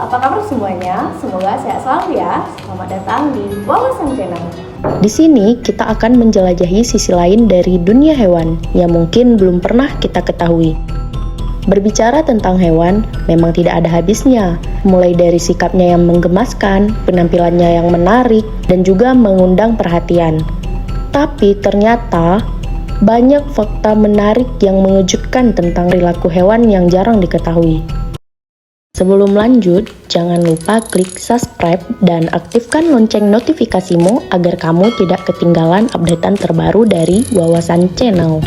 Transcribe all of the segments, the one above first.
apa kabar semuanya? Semoga sehat selalu ya. Selamat datang di Wawasan Channel. Di sini kita akan menjelajahi sisi lain dari dunia hewan yang mungkin belum pernah kita ketahui. Berbicara tentang hewan memang tidak ada habisnya, mulai dari sikapnya yang menggemaskan, penampilannya yang menarik, dan juga mengundang perhatian. Tapi ternyata banyak fakta menarik yang mengejutkan tentang perilaku hewan yang jarang diketahui. Sebelum lanjut, jangan lupa klik subscribe dan aktifkan lonceng notifikasimu agar kamu tidak ketinggalan updatean terbaru dari Wawasan Channel.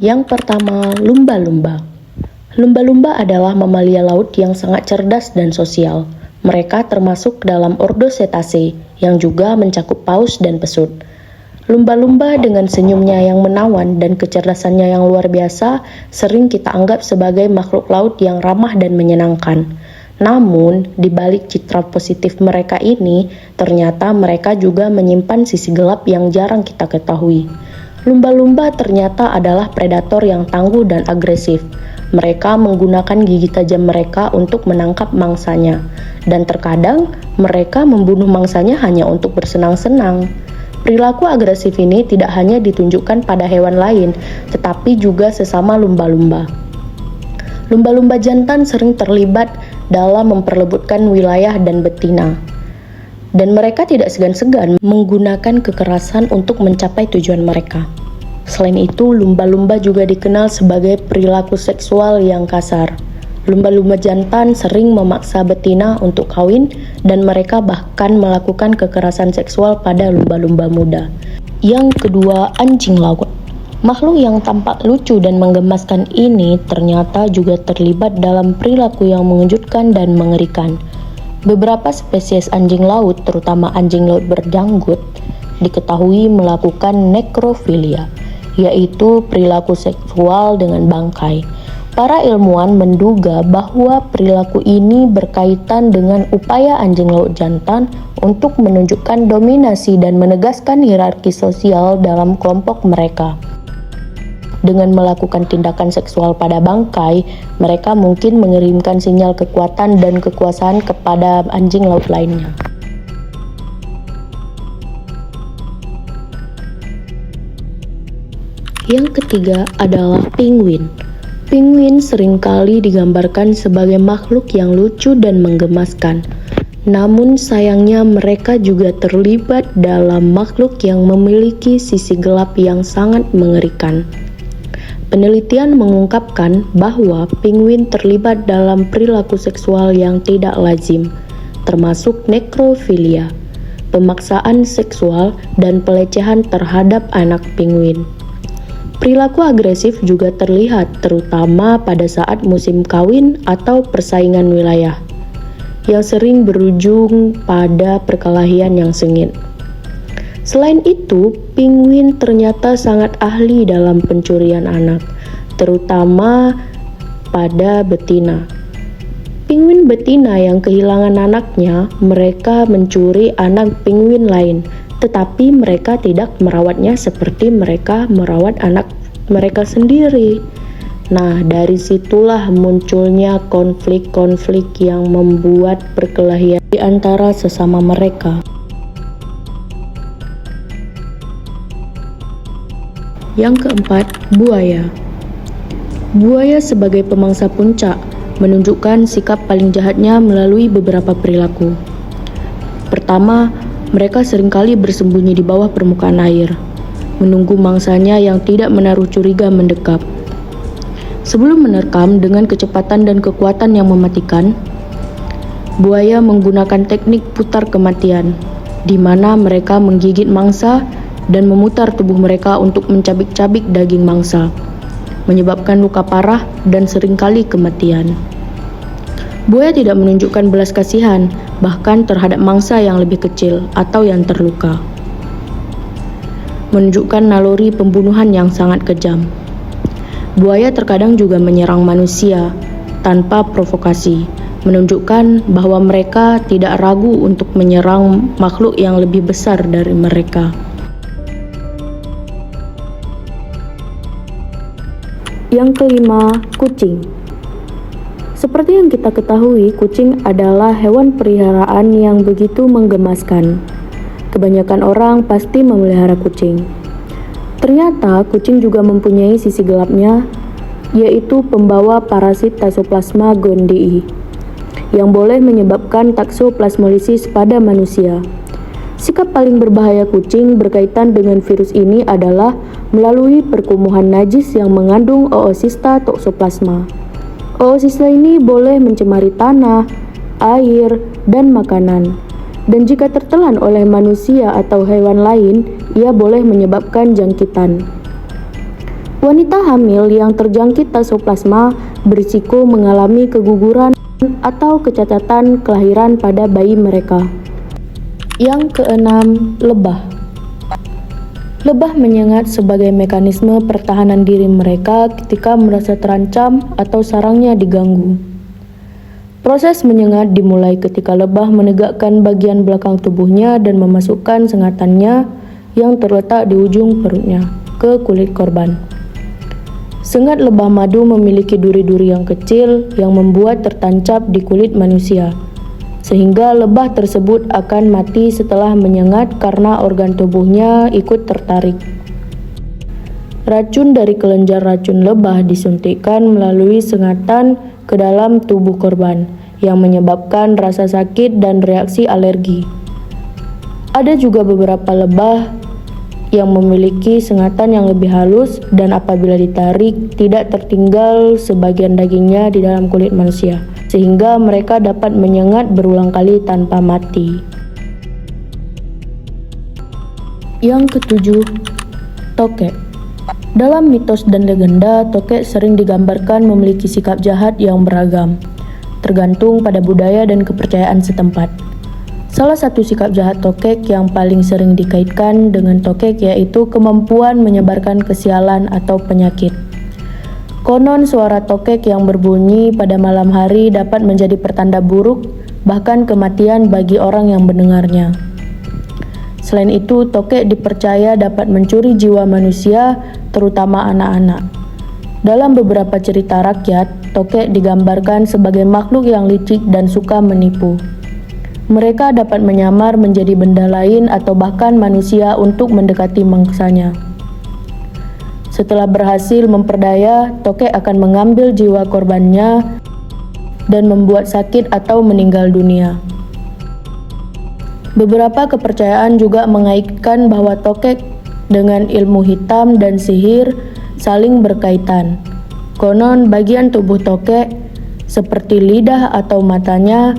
Yang pertama, lumba-lumba. Lumba-lumba adalah mamalia laut yang sangat cerdas dan sosial. Mereka termasuk dalam ordo Cetacea yang juga mencakup paus dan pesut. Lumba-lumba dengan senyumnya yang menawan dan kecerdasannya yang luar biasa sering kita anggap sebagai makhluk laut yang ramah dan menyenangkan. Namun, di balik citra positif mereka ini, ternyata mereka juga menyimpan sisi gelap yang jarang kita ketahui. Lumba-lumba ternyata adalah predator yang tangguh dan agresif. Mereka menggunakan gigi tajam mereka untuk menangkap mangsanya, dan terkadang mereka membunuh mangsanya hanya untuk bersenang-senang. Perilaku agresif ini tidak hanya ditunjukkan pada hewan lain, tetapi juga sesama lumba-lumba. Lumba-lumba jantan sering terlibat dalam memperebutkan wilayah dan betina. Dan mereka tidak segan-segan menggunakan kekerasan untuk mencapai tujuan mereka. Selain itu, lumba-lumba juga dikenal sebagai perilaku seksual yang kasar. Lumba-lumba jantan sering memaksa betina untuk kawin dan mereka bahkan melakukan kekerasan seksual pada lumba-lumba muda. Yang kedua, anjing laut. Makhluk yang tampak lucu dan menggemaskan ini ternyata juga terlibat dalam perilaku yang mengejutkan dan mengerikan. Beberapa spesies anjing laut, terutama anjing laut berjanggut, diketahui melakukan nekrofilia, yaitu perilaku seksual dengan bangkai. Para ilmuwan menduga bahwa perilaku ini berkaitan dengan upaya anjing laut jantan untuk menunjukkan dominasi dan menegaskan hierarki sosial dalam kelompok mereka. Dengan melakukan tindakan seksual pada bangkai, mereka mungkin mengirimkan sinyal kekuatan dan kekuasaan kepada anjing laut lainnya. Yang ketiga adalah penguin. Penguin seringkali digambarkan sebagai makhluk yang lucu dan menggemaskan. Namun sayangnya mereka juga terlibat dalam makhluk yang memiliki sisi gelap yang sangat mengerikan. Penelitian mengungkapkan bahwa penguin terlibat dalam perilaku seksual yang tidak lazim, termasuk nekrofilia, pemaksaan seksual, dan pelecehan terhadap anak penguin. Perilaku agresif juga terlihat terutama pada saat musim kawin atau persaingan wilayah, yang sering berujung pada perkelahian yang sengit. Selain itu, penguin ternyata sangat ahli dalam pencurian anak, terutama pada betina. Penguin betina yang kehilangan anaknya, mereka mencuri anak penguin lain, tetapi mereka tidak merawatnya seperti mereka merawat anak mereka sendiri. Nah, dari situlah munculnya konflik-konflik yang membuat perkelahian di antara sesama mereka. Yang keempat, buaya. Buaya sebagai pemangsa puncak menunjukkan sikap paling jahatnya melalui beberapa perilaku. Pertama, mereka seringkali bersembunyi di bawah permukaan air, menunggu mangsanya yang tidak menaruh curiga mendekat. Sebelum menerkam dengan kecepatan dan kekuatan yang mematikan, buaya menggunakan teknik putar kematian, di mana mereka menggigit mangsa dan memutar tubuh mereka untuk mencabik-cabik daging mangsa, menyebabkan luka parah dan seringkali kematian. Buaya tidak menunjukkan belas kasihan, bahkan terhadap mangsa yang lebih kecil atau yang terluka. Menunjukkan naluri pembunuhan yang sangat kejam. Buaya terkadang juga menyerang manusia tanpa provokasi, menunjukkan bahwa mereka tidak ragu untuk menyerang makhluk yang lebih besar dari mereka. Yang kelima, kucing. Seperti yang kita ketahui, kucing adalah hewan peliharaan yang begitu menggemaskan. Kebanyakan orang pasti memelihara kucing. Ternyata kucing juga mempunyai sisi gelapnya, yaitu pembawa parasit Toxoplasma gondii, yang boleh menyebabkan toxoplasmosis pada manusia. Sikap paling berbahaya kucing berkaitan dengan virus ini adalah melalui perkumuhan najis yang mengandung Oocysta toxoplasma. Oocysta ini boleh mencemari tanah, air, dan makanan. Dan jika tertelan oleh manusia atau hewan lain, ia boleh menyebabkan jangkitan. Wanita hamil yang terjangkit toxoplasma berisiko mengalami keguguran atau kecacatan kelahiran pada bayi mereka. Yang keenam, lebah. Lebah menyengat sebagai mekanisme pertahanan diri mereka ketika merasa terancam atau sarangnya diganggu. Proses menyengat dimulai ketika lebah menegakkan bagian belakang tubuhnya dan memasukkan sengatannya yang terletak di ujung perutnya ke kulit korban. Sengat lebah madu memiliki duri-duri yang kecil yang membuat tertancap di kulit manusia, sehingga lebah tersebut akan mati setelah menyengat karena organ tubuhnya ikut tertarik. Racun dari kelenjar racun lebah disuntikkan melalui sengatan ke dalam tubuh korban, yang menyebabkan rasa sakit dan reaksi alergi. Ada juga beberapa lebah yang memiliki sengatan yang lebih halus dan apabila ditarik tidak tertinggal sebagian dagingnya di dalam kulit manusia, sehingga mereka dapat menyengat berulang kali tanpa mati. Yang ketujuh, tokek. Dalam mitos dan legenda, tokek sering digambarkan memiliki sikap jahat yang beragam, tergantung pada budaya dan kepercayaan setempat. Salah satu sikap jahat tokek yang paling sering dikaitkan dengan tokek yaitu kemampuan menyebarkan kesialan atau penyakit. Konon suara tokek yang berbunyi pada malam hari dapat menjadi pertanda buruk, bahkan kematian bagi orang yang mendengarnya. Selain itu, tokek dipercaya dapat mencuri jiwa manusia, terutama anak-anak. Dalam beberapa cerita rakyat, tokek digambarkan sebagai makhluk yang licik dan suka menipu. Mereka dapat menyamar menjadi benda lain atau bahkan manusia untuk mendekati mangsanya. Setelah berhasil memperdaya, tokek akan mengambil jiwa korbannya dan membuat sakit atau meninggal dunia. Beberapa kepercayaan juga mengaitkan bahwa tokek dengan ilmu hitam dan sihir saling berkaitan. Konon bagian tubuh tokek, seperti lidah atau matanya,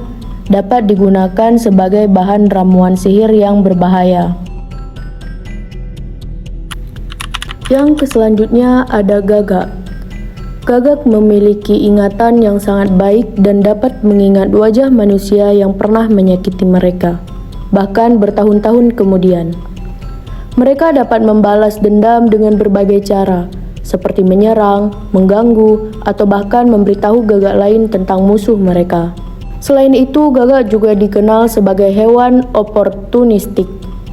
dapat digunakan sebagai bahan ramuan sihir yang berbahaya. Yang selanjutnya ada gagak. Gagak memiliki ingatan yang sangat baik dan dapat mengingat wajah manusia yang pernah menyakiti mereka, bahkan bertahun-tahun kemudian. Mereka dapat membalas dendam dengan berbagai cara, seperti menyerang, mengganggu, atau bahkan memberitahu gagak lain tentang musuh mereka. Selain itu, gagak juga dikenal sebagai hewan oportunistik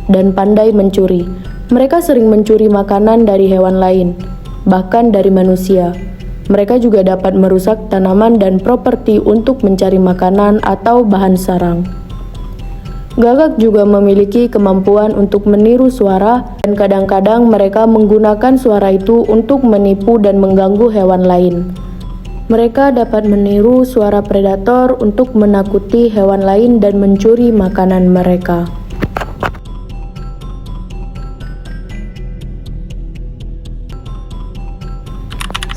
dan pandai mencuri. Mereka sering mencuri makanan dari hewan lain, bahkan dari manusia. Mereka juga dapat merusak tanaman dan properti untuk mencari makanan atau bahan sarang. Gagak juga memiliki kemampuan untuk meniru suara, dan kadang-kadang mereka menggunakan suara itu untuk menipu dan mengganggu hewan lain. Mereka dapat meniru suara predator untuk menakuti hewan lain dan mencuri makanan mereka.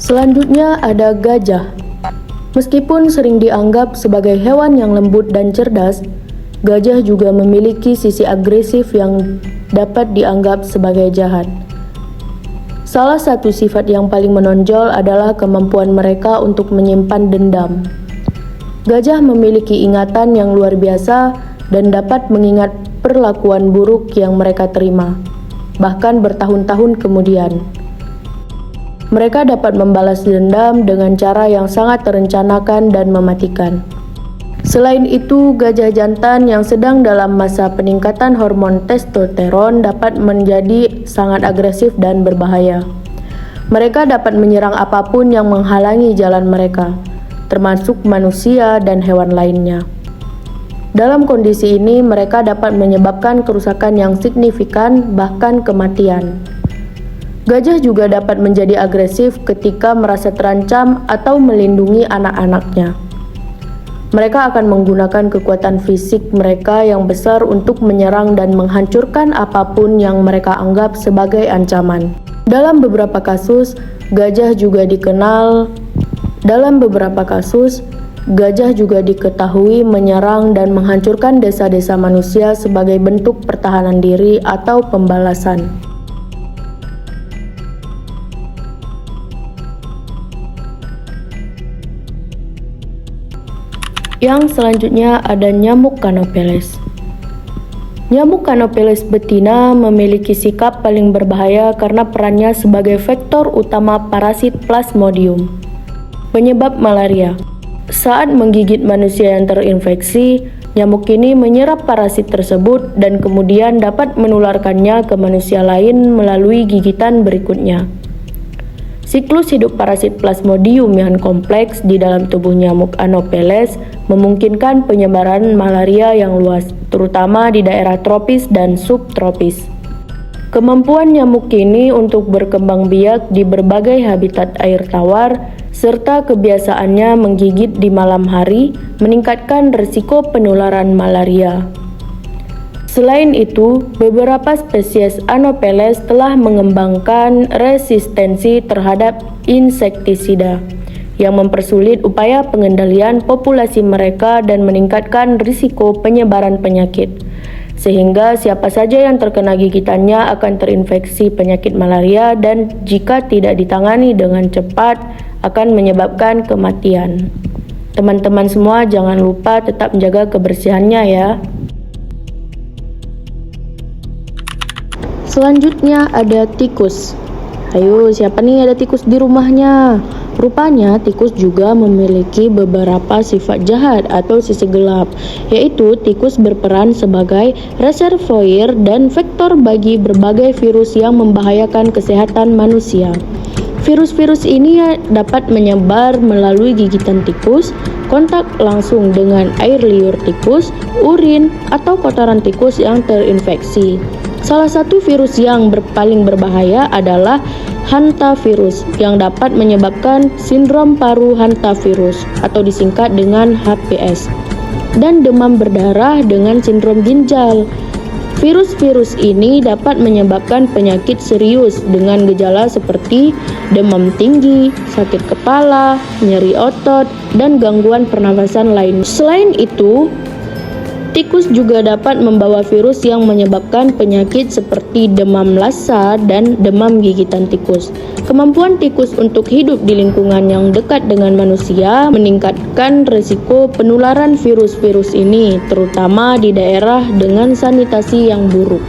Selanjutnya ada gajah. Meskipun sering dianggap sebagai hewan yang lembut dan cerdas, gajah juga memiliki sisi agresif yang dapat dianggap sebagai jahat. Salah satu sifat yang paling menonjol adalah kemampuan mereka untuk menyimpan dendam. Gajah memiliki ingatan yang luar biasa dan dapat mengingat perlakuan buruk yang mereka terima, bahkan bertahun-tahun kemudian. Mereka dapat membalas dendam dengan cara yang sangat terencanakan dan mematikan. Selain itu, gajah jantan yang sedang dalam masa peningkatan hormon testosteron dapat menjadi sangat agresif dan berbahaya. Mereka dapat menyerang apapun yang menghalangi jalan mereka, termasuk manusia dan hewan lainnya. Dalam kondisi ini, mereka dapat menyebabkan kerusakan yang signifikan, bahkan kematian. Gajah juga dapat menjadi agresif ketika merasa terancam atau melindungi anak-anaknya. Mereka akan menggunakan kekuatan fisik mereka yang besar untuk menyerang dan menghancurkan apapun yang mereka anggap sebagai ancaman. Dalam beberapa kasus, gajah juga diketahui menyerang dan menghancurkan desa-desa manusia sebagai bentuk pertahanan diri atau pembalasan. Yang selanjutnya ada nyamuk Canopeles. Nyamuk Canopeles betina memiliki sikap paling berbahaya karena perannya sebagai vektor utama parasit Plasmodium, penyebab malaria. Saat menggigit manusia yang terinfeksi, nyamuk ini menyerap parasit tersebut dan kemudian dapat menularkannya ke manusia lain melalui gigitan berikutnya. Siklus hidup parasit Plasmodium yang kompleks di dalam tubuh nyamuk Anopheles memungkinkan penyebaran malaria yang luas, terutama di daerah tropis dan subtropis. Kemampuan nyamuk ini untuk berkembang biak di berbagai habitat air tawar, serta kebiasaannya menggigit di malam hari, meningkatkan risiko penularan malaria. Selain itu, beberapa spesies Anopheles telah mengembangkan resistensi terhadap insektisida yang mempersulit upaya pengendalian populasi mereka dan meningkatkan risiko penyebaran penyakit. Sehingga siapa saja yang terkena gigitannya akan terinfeksi penyakit malaria dan jika tidak ditangani dengan cepat akan menyebabkan kematian. Teman-teman semua jangan lupa tetap menjaga kebersihannya ya. Selanjutnya ada tikus. Ayo, siapa nih ada tikus di rumahnya? Rupanya tikus juga memiliki beberapa sifat jahat atau sisi gelap, yaitu tikus berperan sebagai reservoir dan vektor bagi berbagai virus yang membahayakan kesehatan manusia. Virus-virus ini dapat menyebar melalui gigitan tikus, kontak langsung dengan air liur tikus, urin, atau kotoran tikus yang terinfeksi. Salah satu virus yang paling berbahaya adalah hantavirus yang dapat menyebabkan sindrom paru hantavirus atau disingkat dengan HPS dan demam berdarah dengan sindrom ginjal. Virus-virus ini dapat menyebabkan penyakit serius dengan gejala seperti demam tinggi, sakit kepala, nyeri otot, dan gangguan pernafasan lain. Selain itu, tikus juga dapat membawa virus yang menyebabkan penyakit seperti demam Lassa dan demam gigitan tikus. Kemampuan tikus untuk hidup di lingkungan yang dekat dengan manusia meningkatkan risiko penularan virus-virus ini, terutama di daerah dengan sanitasi yang buruk.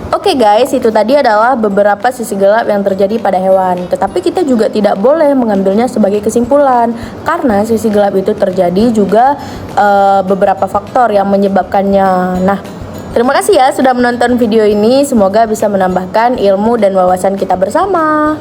Oke guys, itu tadi adalah beberapa sisi gelap yang terjadi pada hewan. Tetapi kita juga tidak boleh mengambilnya sebagai kesimpulan, karena sisi gelap itu terjadi juga beberapa faktor yang menyebabkannya. Nah, terima kasih ya sudah menonton video ini. Semoga bisa menambahkan ilmu dan wawasan kita bersama.